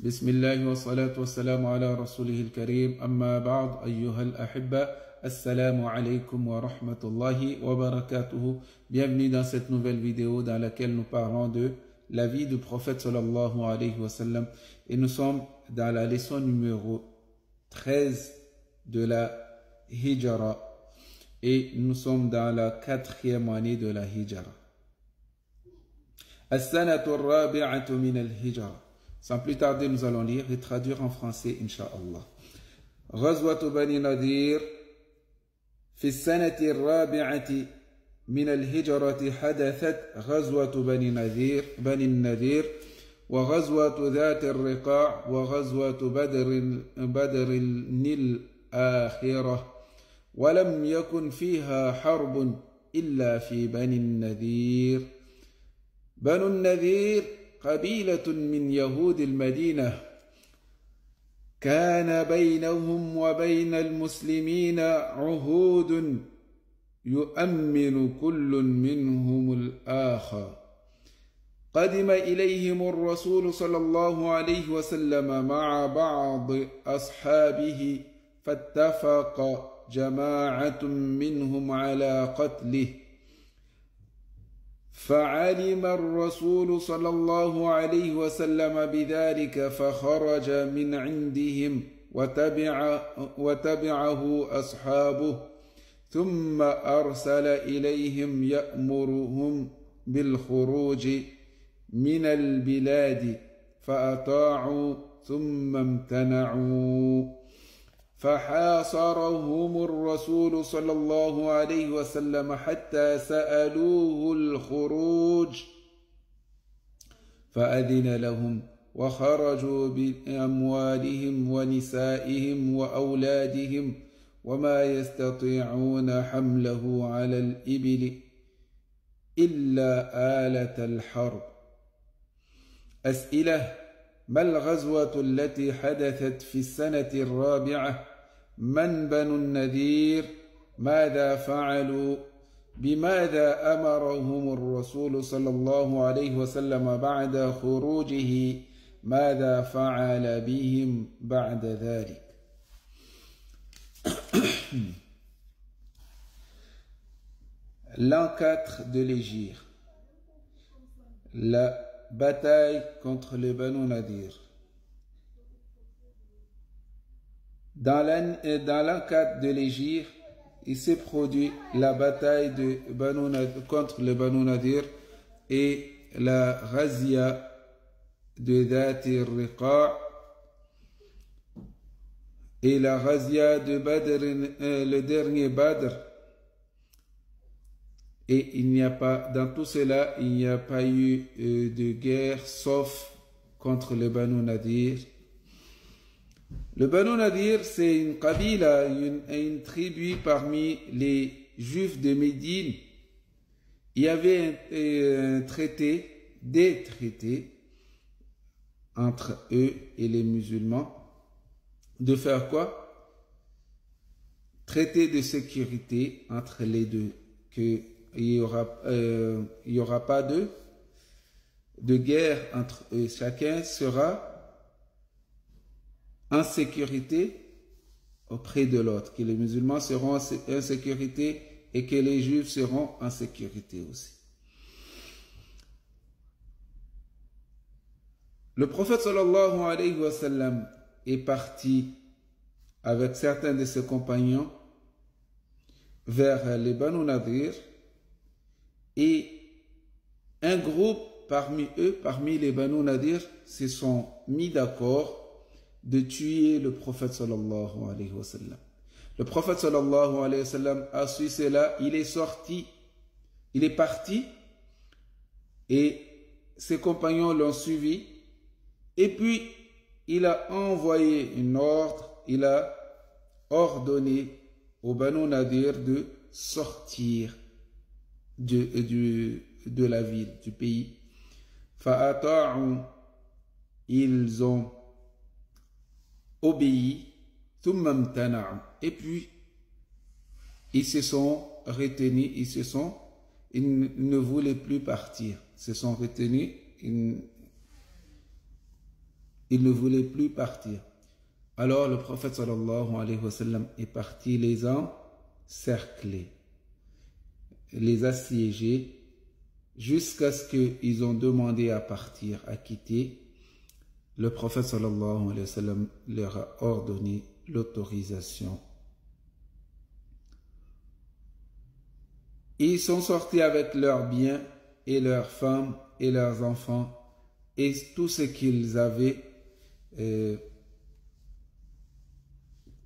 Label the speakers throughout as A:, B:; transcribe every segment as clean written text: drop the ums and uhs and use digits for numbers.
A: بسم الله والصلاة والسلام على رسوله الكريم أما بعد أيها الأحبة السلام عليكم ورحمة الله وبركاته. Bienvenue dans cette nouvelle vidéo dans laquelle nous parlons de la vie du prophète sallallahu alayhi wa sallam et nous sommes dans la leçon numéro 13 de la Hijra et nous sommes dans la 4e année de la Hijra. As-sanatu ar-rabi'atu min al-Hijra. Sans plus tarder, nous allons lire et traduire en français, Inch'Allah. غزوة بني نذير في السنة الرابعة من الهجرة حدثت غزوة بني النذير وغزوة ذات الرقاع وغزوة بدر الآخرة ولم يكن فيها حرب إلا في بني النذير. بنو النذير قبيلة من يهود المدينة كان بينهم وبين المسلمين عهود يؤمن كل منهم الآخر. قدم إليهم الرسول صلى الله عليه وسلم مع بعض أصحابه فاتفق جماعة منهم على قتله فعلم الرسول صلى الله عليه وسلم بذلك فخرج من عندهم وتبعه أصحابه ثم أرسل إليهم يأمرهم بالخروج من البلاد فأطاعوا ثم امتنعوا فحاصرهم الرسول صلى الله عليه وسلم حتى سألوه الخروج فأذن لهم وخرجوا بأموالهم ونسائهم وأولادهم وما يستطيعون حمله على الإبل إلا آلة الحرب. أسئلة: ما الغزوة التي حدثت في السنة الرابعة؟ من بنو النذير؟ ماذا فعلوا؟ بماذا أمرهم الرسول صلى الله عليه وسلم بعد خروجه؟ ماذا فعل بهم بعد ذلك؟ L'an 4 de l'Hégire, la bataille contre les Banu Nadir. Dans l'an 4 de l'Hégire, il s'est produit la bataille contre les Banu Nadir et la razzia de Dhati Riqa et la razzia de Badr, le dernier Badr. Et il n'y a pas, dans tout cela, il n'y a pas eu de guerre sauf contre le Banu Nadir. Le Banu Nadir, c'est une qabila, une tribu parmi les Juifs de Médine. Il y avait des traités entre eux et les musulmans. De faire quoi? Traité de sécurité entre les deux, il y aura pas de guerre entre eux. Chacun sera en sécurité auprès de l'autre. Que les musulmans seront en sécurité et que les juifs seront en sécurité aussi. Le prophète sallallahu alayhi wa sallam est parti avec certains de ses compagnons vers les Banu Nadir. Et un groupe parmi eux, parmi les Banu Nadir, se sont mis d'accord de tuer le prophète sallallahu alayhi wa sallam. Le prophète sallallahu alayhi wa sallam a su cela, il est sorti, il est parti et ses compagnons l'ont suivi et puis il a envoyé une ordre, il a ordonné aux Banu Nadir de sortir de la ville, du pays. Fa'ata'u, ils ont obéi, thumma imtana'u, et puis ils se sont retenus, ils ne voulaient plus partir, ils se sont retenus, Ils ne voulaient plus partir. Alors le prophète sallallahu alayhi wa sallam est parti les encercler, les assiéger, jusqu'à ce qu'ils ont demandé à partir, à quitter. Le prophète sallallahu alayhi wa sallam leur a ordonné l'autorisation. Ils sont sortis avec leurs biens et leurs femmes et leurs enfants et tout ce qu'ils avaient,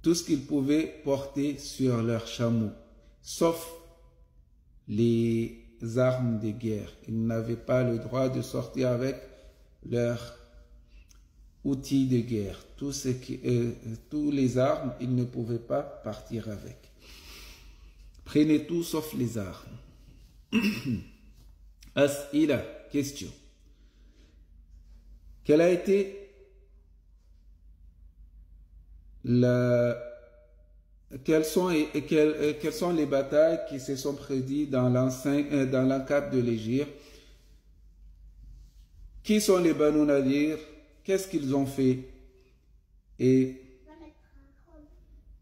A: tout ce qu'ils pouvaient porter sur leurs chameaux, sauf les armes de guerre. Ils n'avaient pas le droit de sortir avec leurs outils de guerre. Tous les armes, ils ne pouvaient pas partir avec. Prenez tout sauf les armes. As'ila, question. Quelle a été quelles sont les batailles qui se sont prédites dans l'encadre de l'Égypte? Qui sont les Banu Nadir? Qu'est-ce qu'ils ont fait? Et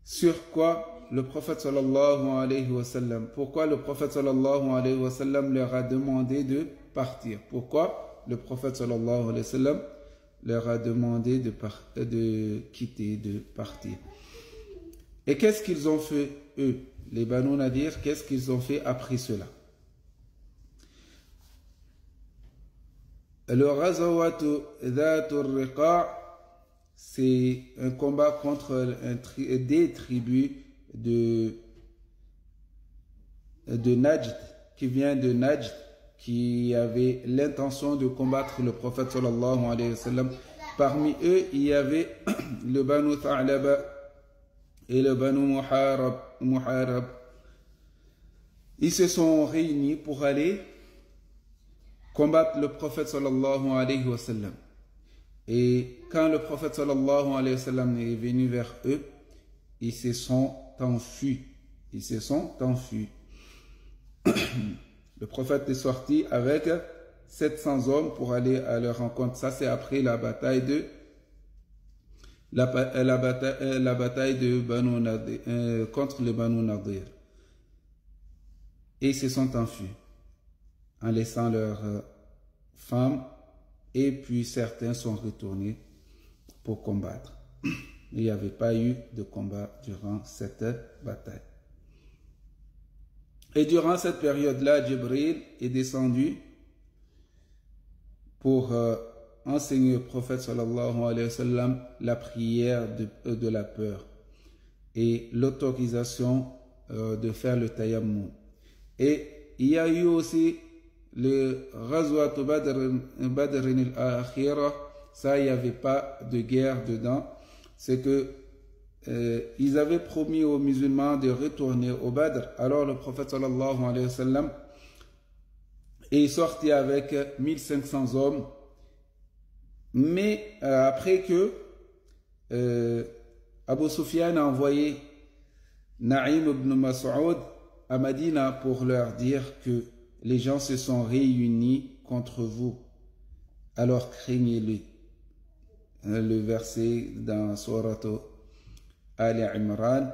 A: sur quoi le prophète sallallahu alayhi wa sallam, pourquoi le prophète sallallahu alayhi wa sallam leur a demandé de partir? Pourquoi le prophète sallallahu alayhi wa sallam leur a demandé de quitter, de partir? Et qu'est-ce qu'ils ont fait, eux, les Banu Nadir? Qu'est-ce qu'ils ont fait après cela? Le Ghazawatu Dhatur Riqa', c'est un combat contre des tribus de Najd, qui vient de Najd, qui avait l'intention de combattre le prophète sallallahu alayhi wa sallam. Parmi eux, il y avait le Banu Tha'laba et le Banu Muharab. Ils se sont réunis pour aller combattre le prophète sallallahu alayhi wa sallam. Et quand le prophète sallallahu alayhi wa sallam est venu vers eux, ils se sont enfuis. Ils se sont enfuis. Le prophète est sorti avec 700 hommes pour aller à leur rencontre. Ça, c'est après la bataille de Banu Nadir, contre les Banu Nadir. Et ils se sont enfuis en laissant leurs femmes, et puis certains sont retournés pour combattre. Il n'y avait pas eu de combat durant cette bataille. Et durant cette période-là, Jibril est descendu pour enseigner au prophète sallallahu alayhi wa sallam la prière de la peur et l'autorisation de faire le tayammum. Et il y a eu aussi le Ghazwat Badr al-Akhira. Ça, il n'y avait pas de guerre dedans. C'est que ils avaient promis aux musulmans de retourner au Badr. Alors le prophète sallallahu alayhi wa sallam est sorti avec 1500 hommes. Mais après que Abu Sufyan a envoyé Naïm ibn Mas'ud à Medina pour leur dire que les gens se sont réunis contre vous, alors craignez-le. Le verset dans Surat Al-Imran,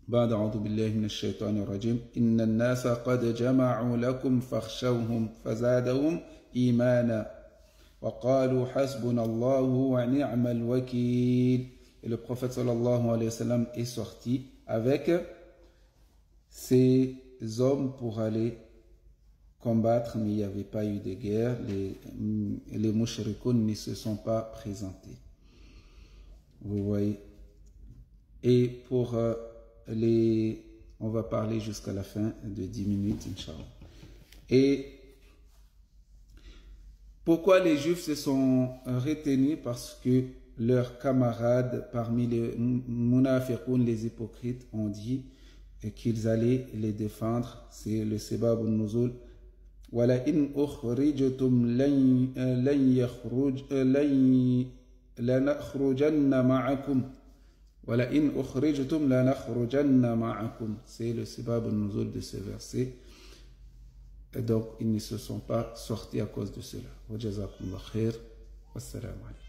A: بعد أعوذ بالله من الشيطان الرجيم إن الناس قد جمعوا لكم فاخشوهم فزادهم إيمانا وقالوا حسبنا الله ونعم الوكيل. Et le prophète sallallahu alayhi wa sallam est sorti avec ces hommes pour aller combattre, mais il n'y avait pas eu de guerre. Les mushrikoun ne se sont pas présentés. Vous voyez. Et pour on va parler jusqu'à la fin de 10 minutes, Inch'Allah. Et pourquoi les Juifs se sont retenus? Parce que leurs camarades parmi les munafiqoun, les hypocrites, ont dit qu'ils allaient les défendre. C'est le Sebab al-Nuzul. وَلَئِنْ أُخْرِجْتُمْ لَنَخْرُجَنَّ مَعَكُمْ وَلَئِنْ أُخْرِجْتُمْ لَنَخْرُجَنَّ مَعَكُمْ. C'est le Sebab al-Nuzul de ce verset. Et donc, ils ne se sont pas sortis à cause de cela. Wa jazakumullah khair. Wassalamu alaikum.